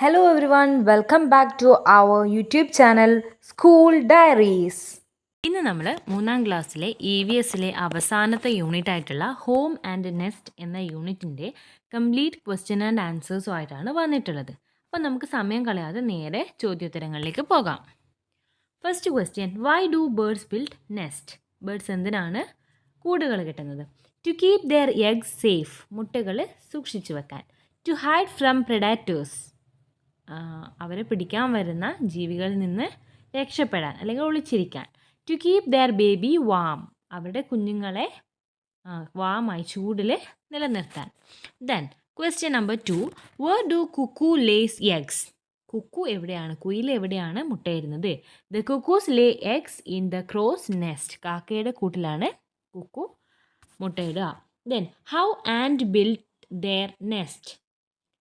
Hello everyone, welcome back to our YouTube channel School Diaries. ഇന്ന് നമ്മൾ 3ാം ക്ലാസ്സിലെ EVSലെ അവസാനത്തെ യൂണിറ്റ് ആയിട്ടുള്ള ഹോം ആൻഡ് നെസ്റ്റ് എന്ന യൂണിറ്റിൻ്റെ കംപ്ലീറ്റ് ക്വസ്റ്റ്യൻ ആൻഡ് ആൻസേഴ്സുമായിട്ടാണ് വന്നിട്ടുള്ളത്. അപ്പോൾ നമുക്ക് സമയം കളയാതെ നേരെ ചോദ്യോത്തരങ്ങളിലേക്ക് പോകാം. First question, why do birds build nest? Birds എന്തിനാണ് കൂടുകൾ കെട്ടുന്നത്? To keep their eggs safe, മുട്ടകൾ സൂക്ഷിച്ചു വെക്കാൻ. ടു ഹൈഡ് ഫ്രം പ്രെഡാറ്റേഴ്സ്, അവരെ പിടിക്കാൻ വരുന്ന ജീവികളിൽ നിന്ന് രക്ഷപ്പെടാൻ അല്ലെങ്കിൽ ഒളിച്ചിരിക്കാൻ. To keep their baby warm, അവരുടെ കുഞ്ഞുങ്ങളെ വാമായി ചൂടിൽ നിലനിർത്താൻ. Then question number 2, where do cuckoo lays eggs? Cuckoo എവിടെയാണ്, കുയിൽ എവിടെയാണ് മുട്ടയിടുന്നത്? The cuckoos lay eggs in the crow's nest, കാക്കയുടെ കൂട്ടിലാണ് കുക്കു മുട്ടയിടുക. Then how ants build their nest?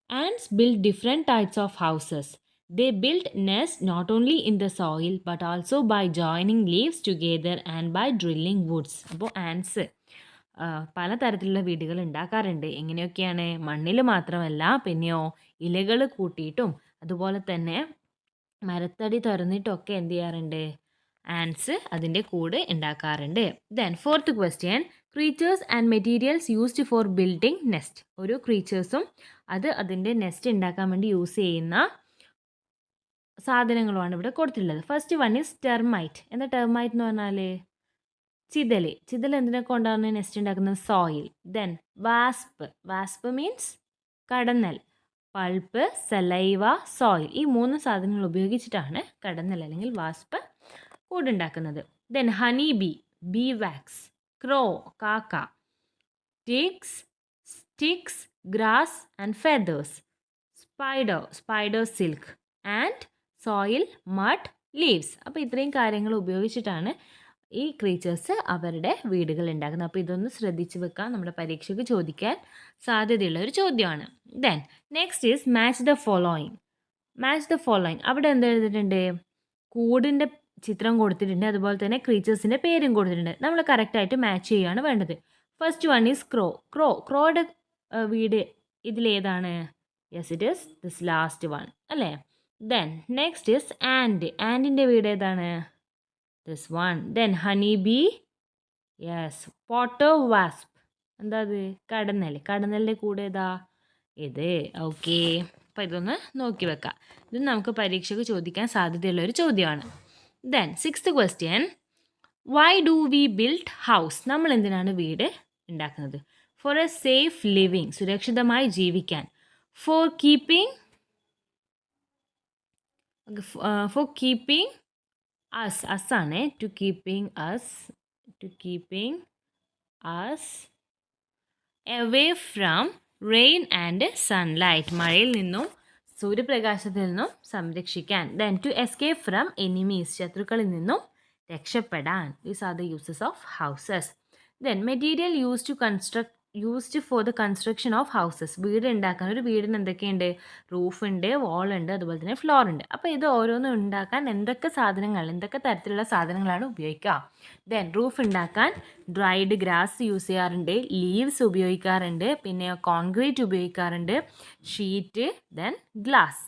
Ants build different types of houses. They build nests not only in the soil but also by joining leaves together and by drilling woods. അപ്പോൾ ആൻസ് പലതരത്തിലുള്ള വീടുകൾ ഉണ്ടാക്കാറുണ്ട്. എങ്ങനെയൊക്കെയാണ്? മണ്ണിൽ മാത്രമല്ല, പിന്നെയോ ഇലകൾ കൂട്ടിയിട്ടും അതുപോലെ തന്നെ മരത്തടി തുറന്നിട്ടൊക്കെ എന്ത് ചെയ്യാറുണ്ട്? ആൻസ് അതിൻ്റെ കൂട് ഉണ്ടാക്കാറുണ്ട്. Then fourth question, creatures and materials used for building nest. ഓരോ ക്രീച്ചേഴ്സും അത് അതിൻ്റെ നെസ്റ്റ് ഉണ്ടാക്കാൻ വേണ്ടി യൂസ് ചെയ്യുന്ന സാധനങ്ങളുമാണ് ഇവിടെ കൊടുത്തിട്ടുള്ളത്. First one is termite. എന്താ ടെർമൈറ്റ് എന്ന് പറഞ്ഞാൽ? ചിതൽ. ചിതൽ എന്തിനെ കൊണ്ടാണ് നെസ്റ്റ് ഉണ്ടാക്കുന്നത്? Soil. Then wasp. Wasp means കടന്നൽ. പൾപ്പ്, സലൈവ, സോയിൽ, ഈ 3 സാധനങ്ങൾ ഉപയോഗിച്ചിട്ടാണ് കടന്നൽ അല്ലെങ്കിൽ വാസ്പ് കൂടുണ്ടാക്കുന്നത്. Then honey bee, bee wax. Crow, കാക്ക. Sticks, grass and feathers. Spider silk and soil, mud, leaves. അപ്പോൾ ഇത്രയും കാര്യങ്ങൾ ഉപയോഗിച്ചിട്ടാണ് ഈ ക്രീച്ചേഴ്സ് അവരുടെ വീടുകൾ ഉണ്ടാക്കുന്നത്. അപ്പോൾ ഇതൊന്ന് ശ്രദ്ധിച്ച് വെക്കാം, നമ്മുടെ പരീക്ഷയ്ക്ക് ചോദിക്കാൻ സാധ്യതയുള്ള ഒരു ചോദ്യമാണ്. Then next is match the following. Match the following, അവിടെ എന്ത് എഴുതിയിട്ടുണ്ട്? കൂടിൻ്റെ ചിത്രം കൊടുത്തിട്ടുണ്ട്, അതുപോലെ തന്നെ ക്രീച്ചേഴ്സിൻ്റെ പേരും കൊടുത്തിട്ടുണ്ട്. നമ്മൾ കറക്റ്റായിട്ട് മാച്ച് ചെയ്യുകയാണ് വേണ്ടത്. First one is crow. ക്രോയുടെ വീട് ഇതിലേതാണ്? Yes, it is this last one അല്ലേ. ദെൻ നെക്സ്റ്റ് ഈസ് ആൻഡിൻ്റെ വീട് ഏതാണ്? This one. Then honey bee, yes. Potter wasp, എന്താ അത്? കടന്നലിൻ്റെ കൂടെ ഏതാ? ഇത്. ഓക്കെ, അപ്പോൾ ഇതൊന്ന് നോക്കി വെക്കാം. ഇത് നമുക്ക് പരീക്ഷയ്ക്ക് ചോദിക്കാൻ സാധ്യതയുള്ള ഒരു ചോദ്യമാണ്. Then sixth question, why do we build house? നമ്മൾ എന്തിനാണ് വീട് ഉണ്ടാക്കുന്നത്? ഫോർ എ സേഫ് ലിവിങ്, സുരക്ഷിതമായി ജീവിക്കാൻ. ഫോർ കീപ്പിംഗ് അസ് ആണ്. To keeping us away from rain and sunlight, മഴയിൽ നിന്നും സൂര്യപ്രകാശത്തിൽ നിന്നും സംരക്ഷിക്കാൻ. Then to escape from enemies, ശത്രുക്കളിൽ നിന്നും രക്ഷപ്പെടാൻ. These are the uses of houses. Then material used for the construction of houses. വീട് ഉണ്ടാക്കാൻ, ഒരു വീടിന് എന്തൊക്കെയുണ്ട്? റൂഫുണ്ട്, വാളുണ്ട്, അതുപോലെ തന്നെ ഫ്ലോർ ഉണ്ട്. അപ്പോൾ ഇത് ഓരോന്നും ഉണ്ടാക്കാൻ എന്തൊക്കെ തരത്തിലുള്ള സാധനങ്ങളാണ് ഉപയോഗിക്കുക? ദെൻ റൂഫ് ഉണ്ടാക്കാൻ ഡ്രൈഡ് ഗ്രാസ് യൂസ് ചെയ്യാറുണ്ട്, ലീവ്സ് ഉപയോഗിക്കാറുണ്ട്, പിന്നെ കോൺക്രീറ്റ് ഉപയോഗിക്കാറുണ്ട്, sheet, then glass.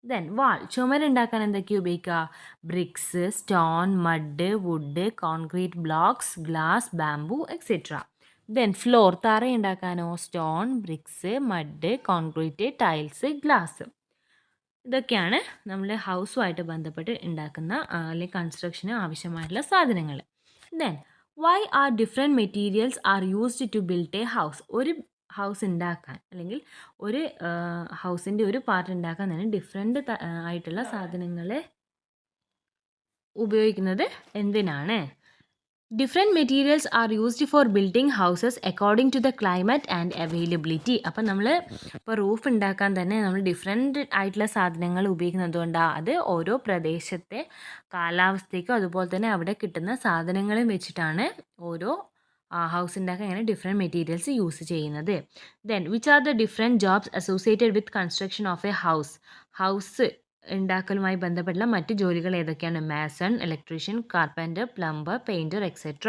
Then wall, ചുമരുണ്ടാക്കാൻ എന്തൊക്കെയാണ് ഉപയോഗിക്കുക? Bricks, stone, mud, wood, concrete blocks, glass, bamboo, etcetera. Then floor, തറയുണ്ടാക്കാനോ? Stone, bricks, mud, concrete, tiles, glass. ഇതൊക്കെയാണ് നമ്മൾ ഹൗസുമായിട്ട് ബന്ധപ്പെട്ട് ഉണ്ടാക്കുന്ന അല്ലെങ്കിൽ കൺസ്ട്രക്ഷന് ആവശ്യമായിട്ടുള്ള സാധനങ്ങൾ. Then why are different materials are used to build a house? ഒരു ഹൗസ് ഉണ്ടാക്കാൻ അല്ലെങ്കിൽ ഒരു ഹൗസിൻ്റെ ഒരു പാർട്ട് ഉണ്ടാക്കാൻ തന്നെ ഡിഫറെൻ്റ് ആയിട്ടുള്ള സാധനങ്ങൾ ഉപയോഗിക്കുന്നത് എന്തിനാണ്? Different materials are used for building houses according to the climate and availability. അപ്പം നമ്മൾ ഇപ്പോൾ റൂഫ് ഉണ്ടാക്കാൻ തന്നെ നമ്മൾ ഡിഫറെൻറ്റ് ആയിട്ടുള്ള സാധനങ്ങൾ ഉപയോഗിക്കുന്നത് കൊണ്ടാണ്. അത് ഓരോ പ്രദേശത്തെ കാലാവസ്ഥയ്ക്കും അതുപോലെ തന്നെ അവിടെ കിട്ടുന്ന സാധനങ്ങളും വെച്ചിട്ടാണ് ഓരോ ഹൗസ് ഉണ്ടാക്കാൻ ഇങ്ങനെ ഡിഫറെൻറ്റ് മെറ്റീരിയൽസ് യൂസ് ചെയ്യുന്നത്. Then which are the different jobs associated with construction of a house ഉണ്ടാക്കലുമായി ബന്ധപ്പെട്ടുള്ള മറ്റ് ജോലികൾ ഏതൊക്കെയാണ്? Mason, electrician, carpenter, plumber, painter, etcetera.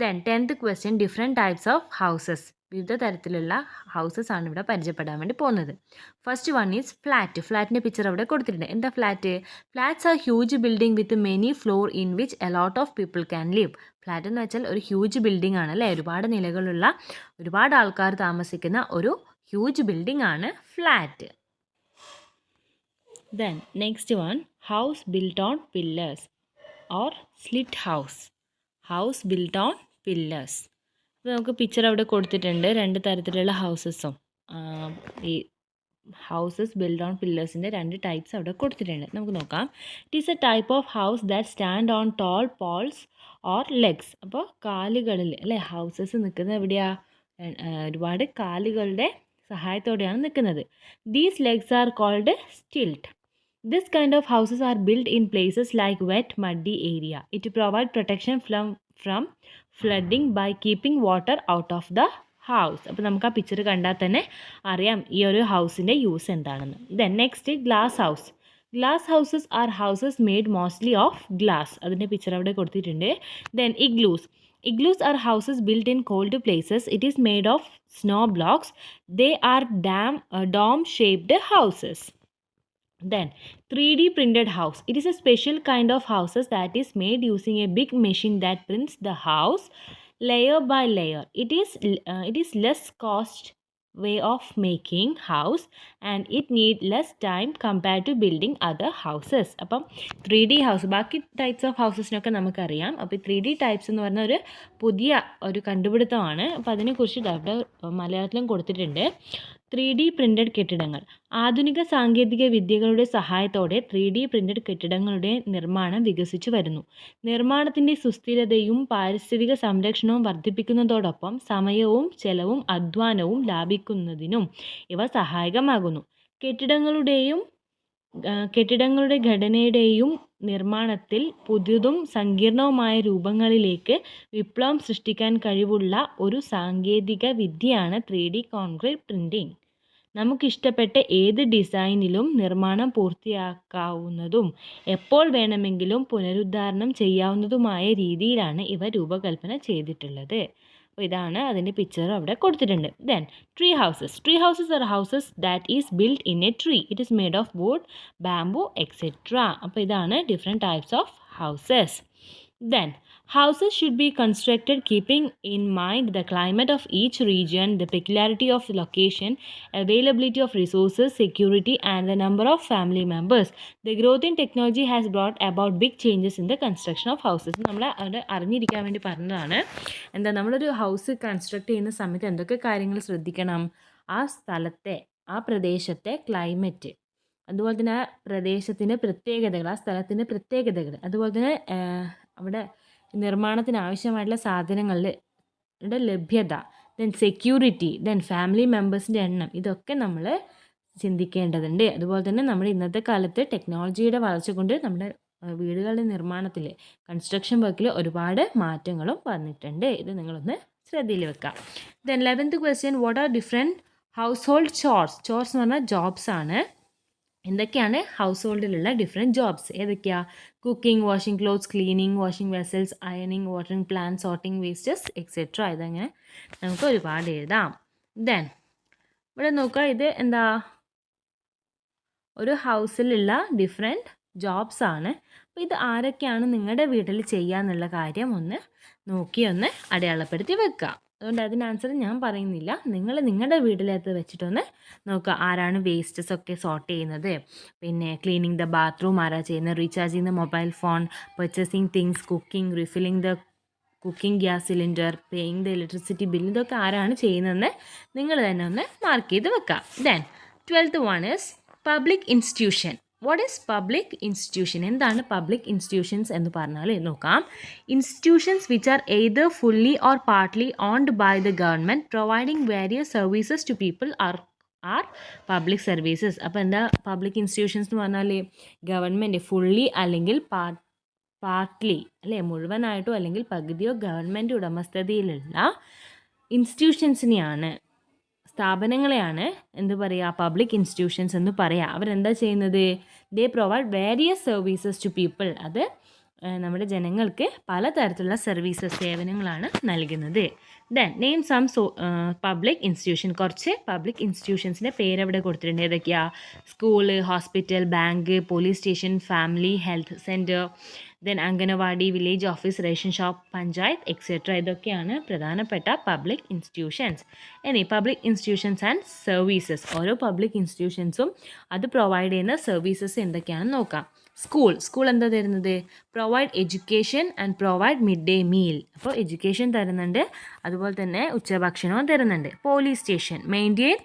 Then 10th question, different types of houses. വിവിധ തരത്തിലുള്ള ഹൗസസ് ആണ് ഇവിടെ പരിചയപ്പെടാൻ വേണ്ടി പോകുന്നത്. First one is flat. ഫ്ലാറ്റിൻ്റെ പിക്ചർ അവിടെ കൊടുത്തിട്ടുണ്ട്. എന്താ flat? Flats are huge building with many floor in which a lot of people can live. Flat എന്ന് വെച്ചാൽ ഒരു ഹ്യൂജ് ബിൽഡിംഗ് ആണ് അല്ലേ, ഒരുപാട് നിലകളുള്ള ഒരുപാട് ആൾക്കാർ താമസിക്കുന്ന ഒരു ഹ്യൂജ് ബിൽഡിംഗ് ആണ് flat. Then next one, house built on pillars or slit house. House built on pillars. അപ്പോൾ നമുക്ക് പിക്ചർ അവിടെ കൊടുത്തിട്ടുണ്ട്, രണ്ട് തരത്തിലുള്ള ഹൗസസും. ഈ ഹൗസസ് ബിൽഡ് ഓൺ പില്ലേഴ്സിൻ്റെ രണ്ട് ടൈപ്സ് അവിടെ കൊടുത്തിട്ടുണ്ട്. നമുക്ക് നോക്കാം. It is a type of house that stand on tall poles or legs. അപ്പോൾ കാലുകളിൽ അല്ലേ ഹൗസസ് നിൽക്കുന്നത് എവിടെയാ? ഒരുപാട് കാലുകളുടെ സഹായത്തോടെയാണ് നിൽക്കുന്നത്. These legs are called stilt. This kind of houses are built in places like wet, muddy area. It provides protection from flooding by keeping water out of the house. അപ്പോൾ നമുക്ക് ആ പിക്ചർ കണ്ടാൽ തന്നെ അറിയാം ഈ ഒരു ഹൗസിൻ്റെ യൂസ് എന്താണെന്ന്. Then next, glass house. Glass houses are houses made mostly of glass. അതിൻ്റെ പിക്ചർ അവിടെ കൊടുത്തിട്ടുണ്ട്. Then igloos. Igloos are houses built in cold places. It is made of snow blocks. They are dome-shaped houses. Then 3D printed house. It is a special kind of houses that is made using a big machine that prints the house layer by layer. It is less cost way of making house and it need less time compared to building other houses. അപ്പം 3D house, ബാക്കി types of ഹൗസസിനൊക്കെ നമുക്കറിയാം. അപ്പോൾ 3D types എന്ന് പറഞ്ഞ ഒരു പുതിയ ഒരു കണ്ടുപിടുത്തമാണ്. അപ്പോൾ അതിനെക്കുറിച്ച് അവിടെ മലയാളത്തിലും കൊടുത്തിട്ടുണ്ട്. 3D പ്രിൻറ്റഡ് കെട്ടിടങ്ങൾ. ആധുനിക സാങ്കേതിക വിദ്യകളുടെ സഹായത്തോടെ 3D പ്രിൻറ്റഡ് കെട്ടിടങ്ങളുടെ നിർമ്മാണം വികസിച്ചു വരുന്നു. നിർമ്മാണത്തിൻ്റെ സുസ്ഥിരതയും പാരിസ്ഥിതിക സംരക്ഷണവും വർദ്ധിപ്പിക്കുന്നതോടൊപ്പം സമയവും ചെലവും അധ്വാനവും ലാഭിക്കുന്നതിനും ഇവ സഹായകമാകുന്നു. കെട്ടിടങ്ങളുടെ ഘടനയുടെയും നിർമ്മാണത്തിൽ പുതിയതും സങ്കീർണവുമായ രൂപങ്ങളിലേക്ക് വിപ്ലവം സൃഷ്ടിക്കാൻ കഴിവുള്ള ഒരു സാങ്കേതിക വിദ്യയാണ് 3D കോൺക്രീറ്റ് പ്രിൻറ്റിംഗ്. നമുക്കിഷ്ടപ്പെട്ട ഏത് ഡിസൈനിലും നിർമ്മാണം പൂർത്തിയാക്കാവുന്നതും എപ്പോൾ വേണമെങ്കിലും പുനരുദ്ധാരണം ചെയ്യാവുന്നതുമായ രീതിയിലാണ് ഇവ രൂപകൽപ്പന ചെയ്തിട്ടുള്ളത്. അപ്പോൾ ഇതാണ് അതിൻ്റെ പിക്ചർ അവിടെ കൊടുത്തിട്ടുണ്ട്. Then tree houses. Tree houses are houses that is build in A tree. It is made of wood, bamboo etcetera. അപ്പോൾ ഇതാണ് different types of houses. Then, houses should be constructed keeping in mind the climate of each region, the peculiarity of the location, availability of resources, security, and the number of family members. The growth in technology has brought about big changes in the construction of houses. നമ്മൾ അവിടെ അറിഞ്ഞിരിക്കാൻ വേണ്ടി പറഞ്ഞതാണ്. എന്താ, നമ്മളൊരു house construct ചെയ്യുന്ന സമയത്ത് എന്തൊക്കെ കാര്യങ്ങൾ ശ്രദ്ധിക്കണം? ആ സ്ഥലത്തെ, ആ പ്രദേശത്തെ ക്ലൈമറ്റ്, അതുപോലെ തന്നെ ആ പ്രദേശത്തിൻ്റെ പ്രത്യേകതകൾ, ആ സ്ഥലത്തിൻ്റെ പ്രത്യേകതകൾ, അതുപോലെ തന്നെ അവിടെ നിർമ്മാണത്തിന് ആവശ്യമായിട്ടുള്ള സാധനങ്ങളുടെ ലഭ്യത, ദെൻ സെക്യൂരിറ്റി, ദെൻ ഫാമിലി മെമ്പേഴ്സിൻ്റെ എണ്ണം, ഇതൊക്കെ നമ്മൾ ചിന്തിക്കേണ്ടതുണ്ട്. അതുപോലെ തന്നെ നമ്മുടെ ഇന്നത്തെ കാലത്ത് ടെക്നോളജിയുടെ വളർച്ച കൊണ്ട് നമ്മുടെ വീടുകളുടെ നിർമ്മാണത്തിൽ, കൺസ്ട്രക്ഷൻ വർക്കിൽ ഒരുപാട് മാറ്റങ്ങളും വന്നിട്ടുണ്ട്. ഇത് നിങ്ങളൊന്ന് ശ്രദ്ധയിൽ വെക്കാം. Then 11th question, what are different house hold chores? Chores എന്ന് പറഞ്ഞാൽ ജോബ്സ് ആണ്. എന്തൊക്കെയാണ് ഹൗസ് ഹോൾഡിലുള്ള ഡിഫറെൻറ്റ് ജോബ്സ്? ഏതൊക്കെയാണ്? Cooking, washing clothes, cleaning, washing vessels, അയണിങ്, watering plant, sorting wastes etcetera. ഇതങ്ങനെ നമുക്ക് ഒരുപാട് എഴുതാം. ദെൻ ഇവിടെ നോക്കുക, ഇത് എന്താ, ഒരു ഹൗസിലുള്ള ഡിഫറെൻറ്റ് ജോബ്സ് ആണ്. അപ്പോൾ ഇത് ആരൊക്കെയാണ് നിങ്ങളുടെ വീട്ടിൽ ചെയ്യുക എന്നുള്ള കാര്യം ഒന്ന് നോക്കി ഒന്ന് അടയാളപ്പെടുത്തി വെക്കുക. അതുകൊണ്ട് അതിന് ആൻസർ ഞാൻ പറയുന്നില്ല, നിങ്ങൾ നിങ്ങളുടെ വീട്ടിലകത്ത് വെച്ചിട്ടൊന്ന് നോക്കുക. ആരാണ് വേസ്റ്റസ് ഒക്കെ സോർട്ട് ചെയ്യുന്നത്, പിന്നെ ക്ലീനിങ് ദ ബാത്റൂം ആരാ ചെയ്യുന്നത്, recharging the mobile phone, purchasing things, cooking, refilling the cooking gas cylinder, paying the electricity bill, ഇതൊക്കെ ആരാണ് ചെയ്യുന്നതെന്ന് നിങ്ങൾ തന്നെ ഒന്ന് മാർക്ക് ചെയ്ത് വെക്കുക. Then 12th one is public institution. What is public institution? എന്താണ് പബ്ലിക് ഇൻസ്റ്റിറ്റ്യൂഷൻസ് എന്ന് പറഞ്ഞാൽ നോക്കാം. Institutions which are either fully or partly owned by the government providing various services to people are public services. അപ്പോൾ എന്താ public institutions എന്ന് പറഞ്ഞാൽ? Government fully അല്ലെങ്കിൽ partly അല്ലേ, മുഴുവനായിട്ടോ അല്ലെങ്കിൽ പകുതിയോ ഗവൺമെൻറ് ഉടമസ്ഥതയിലുള്ള ഇൻസ്റ്റിറ്റ്യൂഷൻസിനെയാണ്, സ്ഥാപനങ്ങളെയാണ് എന്ത് പറയുക, പബ്ലിക് ഇൻസ്റ്റിറ്റ്യൂഷൻസ് എന്ന് പറയുക. അവരെന്താ ചെയ്യുന്നത്? They provide various services to people. അത് നമ്മുടെ ജനങ്ങൾക്ക് പലതരത്തിലുള്ള സർവീസസ് സേവനങ്ങളാണ് നൽകുന്നത്. Then name some public institution. കുറച്ച് പബ്ലിക് ഇൻസ്റ്റിറ്റ്യൂഷൻസിൻ്റെ പേരവിടെ കൊടുത്തിട്ടുണ്ട്. ഏതൊക്കെയാണ്? School, hospital, bank, police station, family health centre, then anganwadi, village office, ration shop, panchayat etcetera. ഇതൊക്കെയാണ് പ്രധാനപ്പെട്ട പബ്ലിക് ഇൻസ്റ്റിറ്റ്യൂഷൻസ്. ഇനി പബ്ലിക് ഇൻസ്റ്റിറ്റ്യൂഷൻസ് ആൻഡ് സർവീസസ്. ഓരോ പബ്ലിക് ഇൻസ്റ്റിറ്റ്യൂഷൻസും അത് പ്രൊവൈഡ് ചെയ്യുന്ന സർവീസസ് എന്തൊക്കെയാണെന്ന് നോക്കാം. സ്കൂൾ എന്താ തരുന്നത്? Provide education and provide mid day meal. അപ്പോൾ എഡ്യൂക്കേഷൻ തരുന്നുണ്ട്, അതുപോലെ തന്നെ ഉച്ചഭക്ഷണവും തരുന്നുണ്ട്. Police station maintain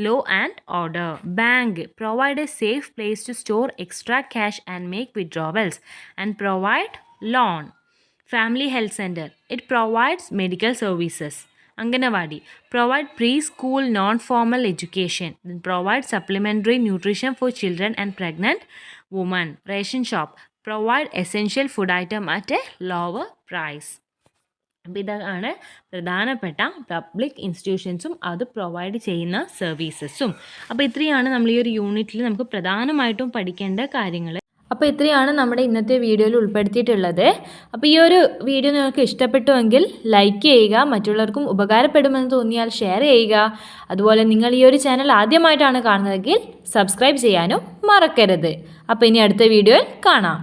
law and order. Bank provide a safe place to store extra cash and make withdrawals and provide loan. Family health centre it provides medical services. Anganawadi provide preschool non-formal education, then provide supplementary nutrition for children and pregnant women. Ration shop provide essential food item at a lower price. അപ്പോൾ ഇതാണ് പ്രധാനപ്പെട്ട public ഇൻസ്റ്റിറ്റ്യൂഷൻസും അത് provide ചെയ്യുന്ന സർവീസസും. അപ്പോൾ ഇത്രയാണ് നമ്മൾ ഈ ഒരു യൂണിറ്റിൽ നമുക്ക് പ്രധാനമായിട്ടും പഠിക്കേണ്ട കാര്യങ്ങൾ. അപ്പോൾ ഇത്രയാണ് നമ്മുടെ ഇന്നത്തെ വീഡിയോയിൽ ഉൾപ്പെടുത്തിയിട്ടുള്ളത്. അപ്പോൾ ഈ ഒരു വീഡിയോ നിങ്ങൾക്ക് ഇഷ്ടപ്പെട്ടുവെങ്കിൽ ലൈക്ക് ചെയ്യുക, മറ്റുള്ളവർക്കും ഉപകാരപ്പെടുമെന്ന് തോന്നിയാൽ ഷെയർ ചെയ്യുക. അതുപോലെ നിങ്ങൾ ഈ ഒരു ചാനൽ ആദ്യമായിട്ടാണ് കാണുന്നതെങ്കിൽ സബ്സ്ക്രൈബ് ചെയ്യാനും മറക്കരുത്. അപ്പോൾ ഇനി അടുത്ത വീഡിയോയിൽ കാണാം.